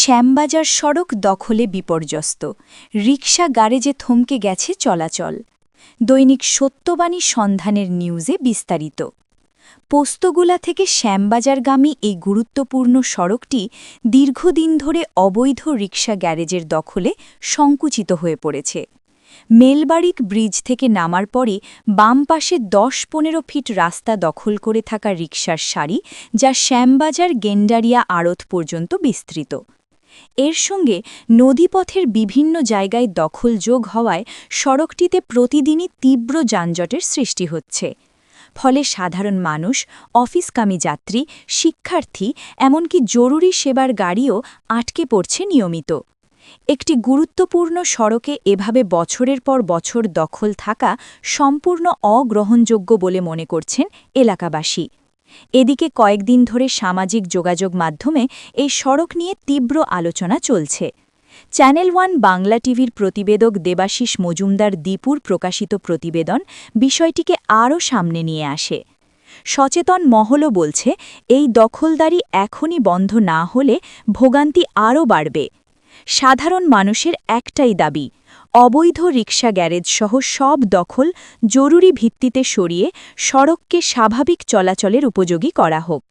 শ্যামবাজার সড়ক দখলে বিপর্যস্ত, রিকশা গ্যারেজে থমকে গেছে চলাচল। দৈনিক সত্যবাণী সন্ধানের নিউজে বিস্তারিত। পোস্তগোলা থেকে শ্যামবাজারগামী এই গুরুত্বপূর্ণ সড়কটি দীর্ঘদিন ধরে অবৈধ রিকশা গ্যারেজের দখলে সংকুচিত হয়ে পড়েছে। মেলবাড়িক ব্রিজ থেকে নামার পরে বাম পাশে ১০-১৫ ফিট রাস্তা দখল করে থাকা রিকশার সারি, যা শ্যামবাজার গেন্ডারিয়া আড়ত পর্যন্ত বিস্তৃত। এর সঙ্গে নদীপথের বিভিন্ন জায়গায় দখল যোগ হওয়ায় সড়কটিতে প্রতিদিনই তীব্র যানজটের সৃষ্টি হচ্ছে। ফলে সাধারণ মানুষ, অফিসকামী যাত্রী, শিক্ষার্থী, এমনকি জরুরি সেবার গাড়িও আটকে পড়ছে নিয়মিত। একটি গুরুত্বপূর্ণ সড়কে এভাবে বছরের পর বছর দখল থাকা সম্পূর্ণ অগ্রহণযোগ্য বলে মনে করছেন এলাকাবাসী। এদিকে কয়েকদিন ধরে সামাজিক যোগাযোগ মাধ্যমে এই সড়ক নিয়ে তীব্র আলোচনা চলছে। চ্যানেল ওয়ান বাংলা টিভির প্রতিবেদক দেবাশিস মজুমদার দীপুর প্রকাশিত প্রতিবেদন বিষয়টিকে আরও সামনে নিয়ে আসে। সচেতন মহলও বলছে, এই দখলদারি এখনই বন্ধ না হলে ভোগান্তি আরও বাড়বে। সাধারণ মানুষের একটাই দাবি, অবৈধ রিকশা গ্যারেজসহ সব দখল জরুরি ভিত্তিতে সরিয়ে সড়ককে স্বাভাবিক চলাচলের উপযোগী করা হোক।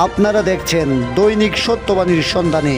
আপনারা দেখছেন দৈনিক সত্যবাণীর সন্ধানে।